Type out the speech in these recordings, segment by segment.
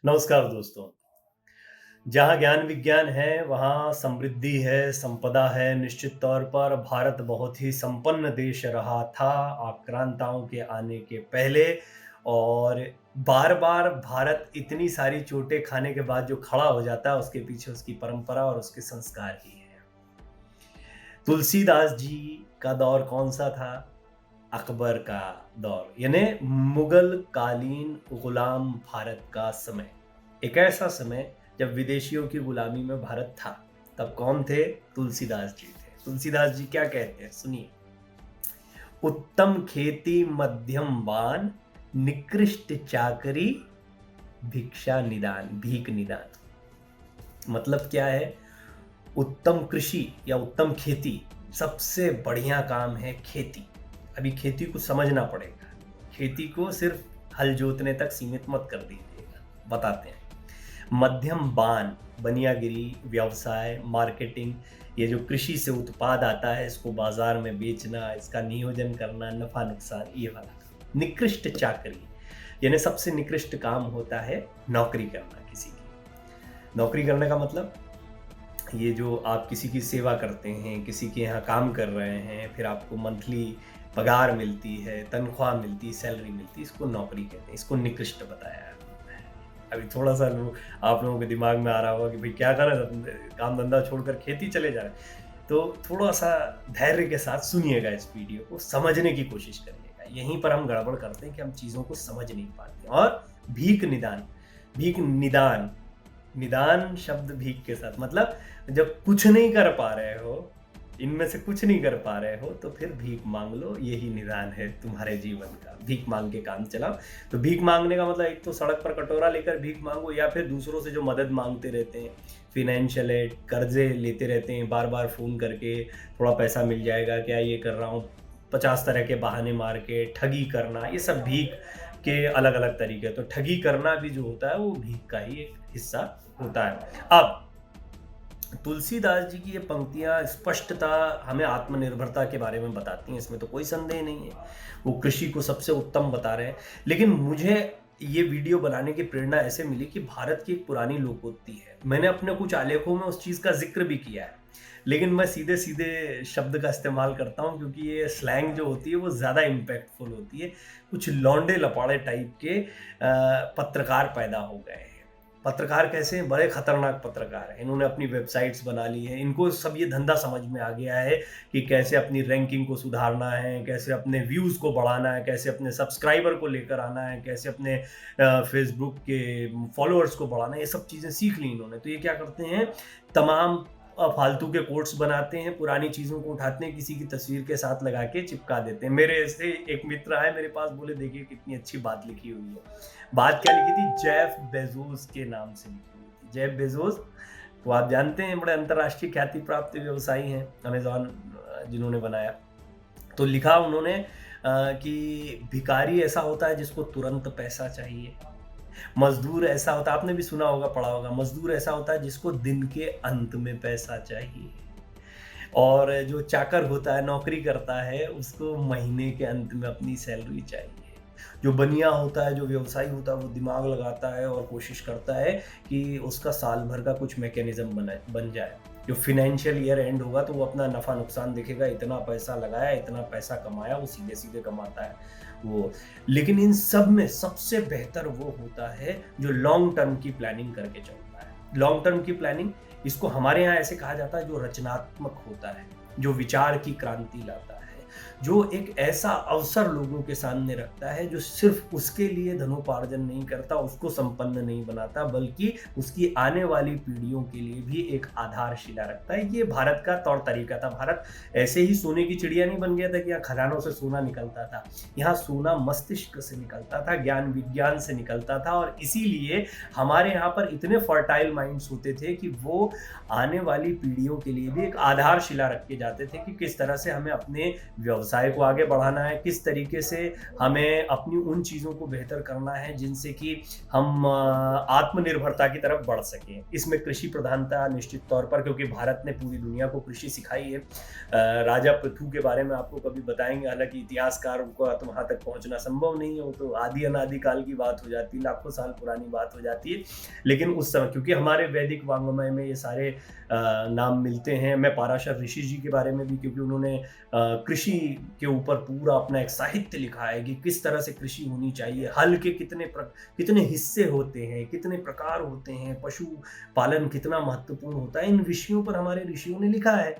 नमस्कार दोस्तों। जहाँ ज्ञान विज्ञान है, वहाँ समृद्धि है, संपदा है। निश्चित तौर पर भारत बहुत ही संपन्न देश रहा था आक्रांताओं के आने के पहले और बार-बार भारत इतनी सारी चोटें खाने के बाद जो खड़ा हो जाता है, उसके पीछे उसकी परंपरा और उसके संस्कार ही हैं। तुलसीदास जी का दौर कौन-सा था? अकबर का दौर, यानी मुगल कालीन गुलाम भारत का समय। एक ऐसा समय जब विदेशियों की गुलामी में भारत था। तब कौन थे? तुलसीदास जी थे। तुलसीदास जी क्या कहते हैं, सुनिए। उत्तम खेती मध्यम बान, निकृष्ट चाकरी भिक्षा निदान, भीख निदान। मतलब क्या है? उत्तम कृषि या उत्तम खेती, सबसे बढ़िया काम है खेती। अभी खेती को समझना पड़ेगा। खेती को सिर्फ हल जोतने तक सीमित मत कर दीजिएगा। बताते हैं। मध्यम बान, बनियागिरी, व्यवसाय, मार्केटिंग, ये जो कृषि से उत्पाद आता है इसको बाजार में बेचना, इसका नियोजन करना, नफा नुकसान, ये वाला काम। निकृष्ट चाकरी, यानी सबसे निकृष्ट काम होता है नौकरी करना किसी की। नौकरी करने का मतलब ये जो आप किसी की सेवा करते हैं, किसी के यहाँ काम कर रहे हैं, फिर आपको मंथली पगार मिलती है, तनख्वाह मिलती है, सैलरी मिलती है, इसको नौकरी कहते हैं। इसको निकृष्ट बताया है। अभी थोड़ा-सा आप लोगों के दिमाग में आ रहा होगा कि भई क्या करें, काम धंधा छोड़कर खेती चले जाएँ। तो थोड़ा-सा धैर्य के साथ सुनिएगा इस वीडियो को, समझने की कोशिश करिएगा। यहीं पर हम गड़बड़ करते हैं कि हम चीज़ों को समझ नहीं पाते। और भीख निदान, भीख निदान, निदान शब्द भीख के साथ मतलब जब कुछ नहीं कर पा रहे हो, इनमें से कुछ नहीं कर पा रहे हो, तो फिर भीख माँग लो, यही निदान है तुम्हारे जीवन का। भीख माँग के काम चलाओ। तो भीख माँगने का मतलब एक तो सड़क पर कटोरा लेकर भीख माँगो, या फिर दूसरों से जो मदद माँगते रहते हैं, फ़ाइनेंशियल एड, कर्ज़े लेते रहते हैं, बार-बार फ़ोन करके थोड़ा पैसा मिल जाएगा क्या, ये कर रहा हूँ, 50 तरह के बहाने मार के ठगी करना, ये सब भीख के अलग-अलग तरीके हैं। तो ठगी करना भी जो होता है वो भीख का ही एक हिस्सा होता है। अब तुलसीदास जी की ये पंक्तियाँ स्पष्टता हमें आत्मनिर्भरता के बारे में बताती हैं, इसमें तो कोई संदेह नहीं है। वो कृषि को सबसे उत्तम बता रहे हैं। लेकिन मुझे ये वीडियो बनाने की प्रेरणा ऐसे मिली कि भारत की एक पुरानी लोकोक्ति है। मैंने अपने कुछ आलेखों में उस चीज़ का ज़िक्र भी किया है। लेकिन मैं सीधे-सीधे शब्द का इस्तेमाल करता हूँ क्योंकि ये स्लैंग जो होती है वो ज़्यादा इम्पैक्टफुल होती है। कुछ लौंडे-लपाड़े टाइप के पत्रकार पैदा हो गए हैं। पत्रकार कैसे हैं? बड़े खतरनाक पत्रकार हैं। इन्होंने अपनी वेबसाइट्स बना ली हैं। इनको सब ये धंधा समझ में आ गया है कि कैसे अपनी रैंकिंग को सुधारना है, कैसे अपने व्यूज़ को बढ़ाना है, कैसे अपने सब्सक्राइबर को लेकर आना है, कैसे अपने फ़ेसबुक के फॉलोअर्स को बढ़ाना है। ये सब चीज़ें सीख ली इन्होंने। तो ये क्या करते हैं, तमाम फालतू के कोट्स बनाते हैं, पुरानी चीज़ों को उठाते हैं, किसी की तस्वीर के साथ लगा के चिपका देते हैं। मेरे ऐसे एक मित्र आए मेरे पास, बोले देखिए कितनी अच्छी बात लिखी हुई है। बात क्या लिखी थी? जेफ बेज़ोस के नाम से लिखी हुई थी। जेफ बेज़ोस को आप जानते हैं, बड़े अंतर्राष्ट्रीय ख्याति प्राप्त व्यवसायी हैं, अमेज़न जिन्होंने बनाया। तो लिखा उन्होंने कि भिखारी ऐसा होता है जिसको तुरंत पैसा चाहिए। मज़दूर ऐसा होता है, आपने भी सुना होगा, पढ़ा होगा, मज़दूर ऐसा होता है जिसको दिन के अंत में पैसा चाहिए। और जो चाकर होता है, नौकरी करता है, उसको महीने के अंत में अपनी सैलरी चाहिए। जो बनिया होता है, जो व्यवसायी होता है, वो दिमाग लगाता है और कोशिश करता है कि उसका साल भर का कुछ मैकेनिज़्म बन जाए। जो फ़ाइनेंशियल ईयर एंड होगा तो वो अपना नफ़ा-नुकसान देखेगा, इतना पैसा लगाया, इतना पैसा कमाया, वो सीधे-सीधे कमाता है वो। लेकिन इन सब में सबसे बेहतर वो होता है जो लॉन्ग टर्म की प्लानिंग करके चलता है। लॉन्ग टर्म की प्लानिंग, इसको हमारे यहाँ ऐसे कहा जाता है, जो रचनात्मक होता है, जो विचार की क्रांति लाता है, जो एक ऐसा अवसर लोगों के सामने रखता है, जो सिर्फ उसके लिए धनोपार्जन नहीं करता, उसको संपन्न नहीं बनाता, बल्कि उसकी आने वाली पीढ़ियों के लिए भी एक आधारशिला रखता है। ये भारत का तौर तरीका था। भारत ऐसे ही सोने की चिड़िया नहीं बन गया था कि यहाँ खजानों से सोना निकलता था। यहाँ सोना मस्तिष्क से निकलता था, ज्ञान विज्ञान से निकलता था, और इसीलिए हमारे यहाँ पर इतने फर्टाइल माइंड्स होते थे कि वो आने वाली पीढ़ियों के लिए भी एक आधारशिला रख के जाते थे कि किस तरह से हमें अपने व्यवसाय को आगे बढ़ाना है, किस तरीके से हमें अपनी उन चीज़ों को बेहतर करना है जिनसे कि हम आत्मनिर्भरता की तरफ बढ़ सकें। इसमें कृषि प्रधानता निश्चित तौर पर, क्योंकि भारत ने पूरी दुनिया को कृषि सिखाई है। राजा पृथु के बारे में आपको कभी बताएँगे, हालाँकि इतिहासकार को तो वहाँ तक पहुँचना संभव नहीं है, वो तो आदि अनादि काल की बात हो जाती है, लाखों साल पुरानी बात हो जाती है। लेकिन उस समय, क्योंकि हमारे वैदिक वाङ्मय में ये सारे नाम मिलते हैं। मैं पाराशर ऋषि जी के बारे में भी, क्योंकि उन्होंने कृषि के ऊपर पूरा अपना एक साहित्य लिखा है कि किस तरह से कृषि होनी चाहिए, हल के कितने हिस्से होते हैं, कितने प्रकार होते हैं, पशु पालन कितना महत्वपूर्ण होता है, इन विषयों पर हमारे ऋषियों ने लिखा है।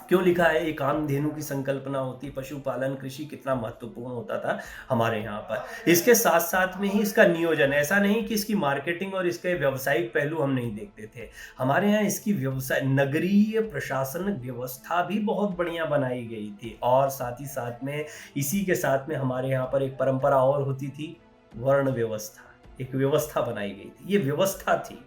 क्यों लिखा है? एक कामधेनु की संकल्पना होती, पशुपालन, कृषि कितना महत्वपूर्ण होता था हमारे यहाँ पर। इसके साथ-साथ में ही इसका नियोजन, ऐसा नहीं कि इसकी मार्केटिंग और इसके व्यावसायिक पहलू हम नहीं देखते थे। हमारे यहाँ इसकी व्यवसाय नगरीय प्रशासन व्यवस्था भी बहुत बढ़िया बनाई गई थी, और साथ ही साथ में इसी के साथ में हमारे यहाँ पर एक परंपरा और होती थी, वर्ण व्यवस्था। एक व्यवस्था बनाई गई थी, ये व्यवस्था थी।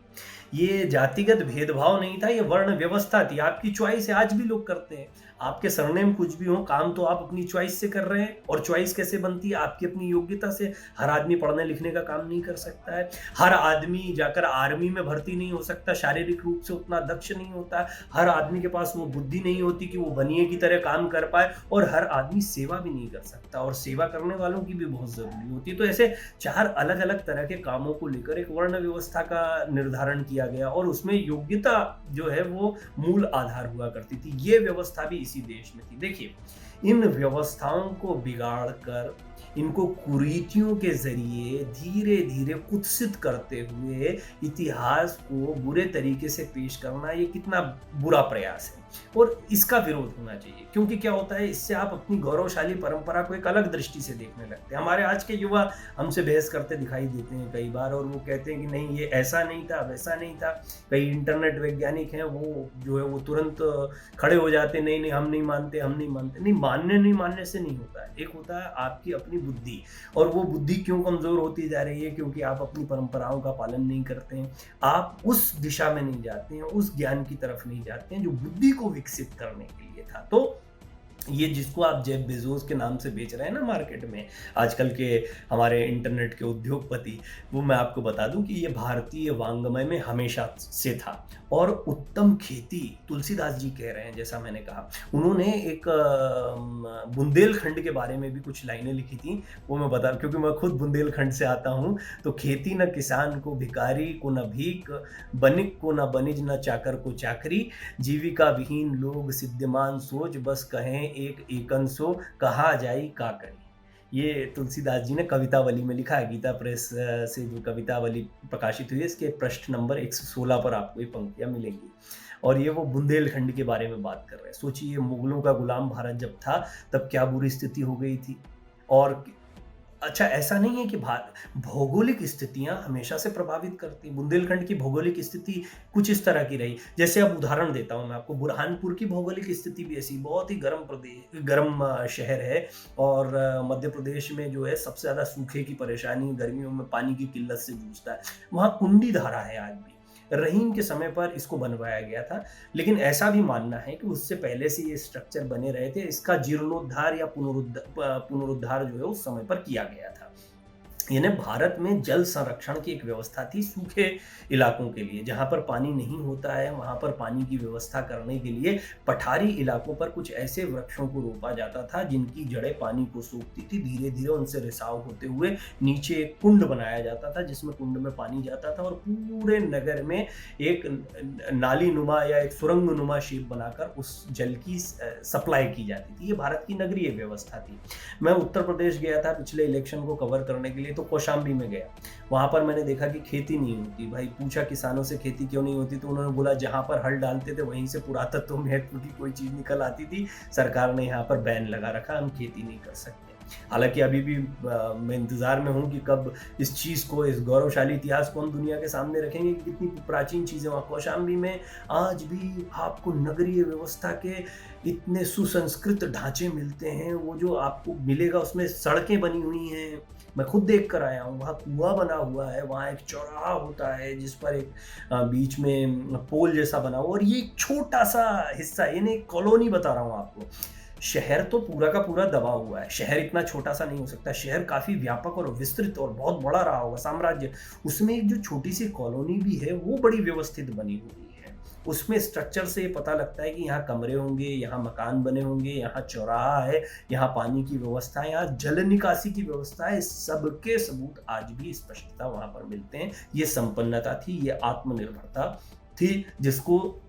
ये जातिगत भेदभाव नहीं था, ये वर्ण व्यवस्था थी। आपकी चॉइस है, आज भी लोग करते हैं। आपके सरनेम कुछ भी हो, काम तो आप अपनी चॉइस से कर रहे हैं, और चॉइस कैसे बनती है? आपकी अपनी योग्यता से। हर आदमी पढ़ने लिखने का काम नहीं कर सकता है, हर आदमी जाकर आर्मी में भर्ती नहीं हो सकता, शारीरिक रूप से उतना दक्ष नहीं होता, हर आदमी के पास वो बुद्धि नहीं होती कि वो बनिए की तरह काम कर पाए, और हर आदमी सेवा भी नहीं कर सकता, और सेवा करने वालों की भी बहुत जरूरी होती है। तो ऐसे 4 अलग अलग तरह के कामों को लेकर एक वर्ण व्यवस्था का निर्धारण किया गया, और उसमें योग्यता जो है वो मूल आधार हुआ करती थी। ये व्यवस्था भी इसी देश में थी। देखिए, इन व्यवस्थाओं को बिगाड़ कर, इनको कुरीतियों के जरिए धीरे धीरे कुत्सित करते हुए इतिहास को बुरे तरीके से पेश करना, ये कितना बुरा प्रयास है, और इसका विरोध होना चाहिए। क्योंकि क्या होता है, इससे आप अपनी गौरवशाली परंपरा को एक अलग दृष्टि से देखने लगते हैं। हमारे आज के युवा हमसे बहस करते दिखाई देते हैं कई बार, और वो कहते हैं कि नहीं, ये ऐसा नहीं था, वैसा नहीं था। कई इंटरनेट वैज्ञानिक हैं, वो जो है वो तुरंत खड़े हो जाते हैं, नहीं नहीं हम नहीं मानते, हम नहीं मानते। नहीं मानने से नहीं होता है। एक होता है आपकी अपनी बुद्धि, और वो बुद्धि क्यों कमजोर होती जा रही है? क्योंकि आप अपनी परंपराओं का पालन नहीं करते हैं, आप उस दिशा में नहीं जाते हैं, उस ज्ञान की तरफ नहीं जाते हैं जो बुद्धि को विकसित करने के लिए था। तो ये जिसको आप जेफ बेजोस के नाम से बेच रहे हैं ना मार्केट में, आजकल के हमारे इंटरनेट के उद्योगपति, वो मैं आपको बता दूं कि ये भारतीय वाङ्मय में हमेशा से था। और उत्तम खेती, तुलसीदास जी कह रहे हैं, जैसा मैंने कहा, उन्होंने एक बुंदेलखंड के बारे में भी कुछ लाइनें लिखी थी, वो मैं बता, क्योंकि मैं खुद बुंदेलखंड से आता हूँ। तो खेती न किसान को भिखारी को न भीख, बनिक को न बनिज न चाकर को चाकरी, जीविका विहीन लोग सिद्धिमान सोच, बस कहें एक एकन सो, कहा जाई का करी। ये तुलसीदास जी ने कवितावली में लिखा है, गीता प्रेस से जो कवितावली प्रकाशित हुई है, इसके पृष्ठ नंबर 116 पर आपको ये पंक्तियां मिलेंगी। और ये वो बुंदेलखंड के बारे में बात कर रहे हैं। सोचिए, मुगलों का गुलाम भारत जब था, तब क्या बुरी स्थिति हो गई थी। और अच्छा, ऐसा नहीं है कि भौगोलिक स्थितियां हमेशा से प्रभावित करती। बुंदेलखंड की भौगोलिक स्थिति कुछ इस तरह की रही। जैसे अब उदाहरण देता हूं मैं आपको, बुरहानपुर की भौगोलिक स्थिति भी ऐसी, बहुत ही गर्म शहर है, और मध्य प्रदेश में जो है सबसे ज्यादा सूखे की परेशानी, गर्मियों में पानी की किल्लत से जूझता है। वहां कुंडी धारा है आज भी। रहीम के समय पर इसको बनवाया गया था, लेकिन ऐसा भी मानना है कि उससे पहले से ये स्ट्रक्चर बने रहे थे। इसका जीर्णोद्धार या पुनरुद्धार जो है उस समय पर किया गया था। यानी भारत में जल संरक्षण की एक व्यवस्था थी सूखे इलाकों के लिए, जहां पर पानी नहीं होता है, वहां पर पानी की व्यवस्था करने के लिए पठारी इलाकों पर कुछ ऐसे वृक्षों को रोपा जाता था जिनकी जड़ें पानी को सोखती थी। धीरे धीरे उनसे रिसाव होते हुए नीचे एक कुंड बनाया जाता था, जिसमें कुंड में पानी जाता था, और पूरे नगर में एक नाली नुमा या एक सुरंग नुमा शेप बनाकर उस जल की सप्लाई की जाती थी। ये भारत की नगरीय व्यवस्था थी। मैं उत्तर प्रदेश गया था पिछले इलेक्शन को कवर करने के लिए, तो कौशाम्बी में गया। वहां पर मैंने देखा कि खेती नहीं होती। भाई पूछा किसानों से खेती क्यों नहीं होती, तो उन्होंने बोला जहां पर हल डालते थे वहीं से पुरातत्व महत्व की कोई चीज निकल आती थी, सरकार ने यहाँ पर बैन लगा रखा, हम खेती नहीं कर सकते। हालांकि अभी भी मैं इंतजार में हूँ कि कब इस चीज को, इस गौरवशाली इतिहास को हम दुनिया के सामने रखेंगे कि कितनी प्राचीन चीजें वहाँ कौशाम्बी में आज भी आपको नगरीय व्यवस्था के इतने सुसंस्कृत ढांचे मिलते हैं। वो जो आपको मिलेगा उसमें सड़कें बनी हुई हैं, मैं खुद देख कर आया हूँ। वहाँ कुआं बना हुआ है, वहाँ एक चौराहा होता है जिस पर एक बीच में पोल जैसा बना हुआ, और ये एक छोटा सा हिस्सा, यानी कॉलोनी बता रहा हूँ आपको, शहर तो पूरा का पूरा दबा हुआ है। शहर इतना छोटा-सा नहीं हो सकता। शहर काफ़ी व्यापक और विस्तृत और बहुत बड़ा रहा होगा साम्राज्य। उसमें एक जो छोटी-सी कॉलोनी भी है, वो बड़ी व्यवस्थित बनी हुई है। उसमें स्ट्रक्चर से ये पता लगता है कि यहाँ कमरे होंगे, यहाँ मकान बने होंगे, यहाँ चौराहा है, यहाँ पानी की व्यवस्था है, यहाँ जल निकासी की व्यवस्था है। सबके सबूत आज भी स्पष्टता वहाँ पर मिलते हैं। ये संपन्नता थी, ये आत्मनिर्भरता थी, जिसको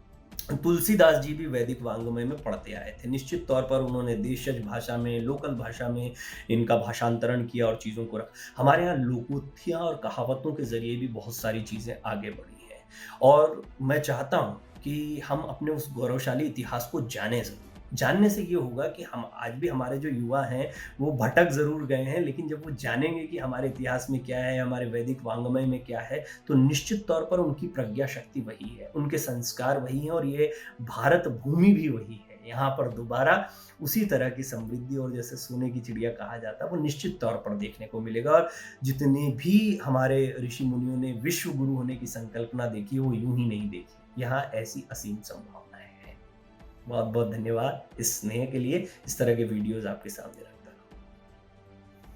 तुलसीदास जी भी वैदिक वाङ्मय में पढ़ते आए थे। निश्चित तौर पर उन्होंने देशज भाषा में, लोकल भाषा में इनका भाषांतरण किया और चीज़ों को हमारे यहाँ लोकोक्तियाँ और कहावतों के ज़रिए भी बहुत सारी चीज़ें आगे बढ़ी हैं। और मैं चाहता हूँ कि हम अपने उस गौरवशाली इतिहास को जानें ज़रूर। जानने से ये होगा कि हम आज भी हमारे जो युवा हैं, वो भटक ज़रूर गए हैं, लेकिन जब वो जानेंगे कि हमारे इतिहास में क्या है, हमारे वैदिक वाङ्मय में क्या है, तो निश्चित तौर पर उनकी प्रज्ञा शक्ति वही है, उनके संस्कार वही हैं और ये भारत भूमि भी वही है। यहाँ पर दोबारा उसी तरह की समृद्धि और जैसे सोने की चिड़िया कहा जाता है, वो निश्चित तौर पर देखने को मिलेगा और जितने भी हमारे ऋषि मुनियों ने विश्व गुरु होने की संकल्पना देखी, वो यूँ ही नहीं देखी। यहाँ ऐसी असीम संभावनाएँ हैं। बहुत-बहुत धन्यवाद इस स्नेह के लिए, इस तरह के वीडियोज़ आपके सामने रखने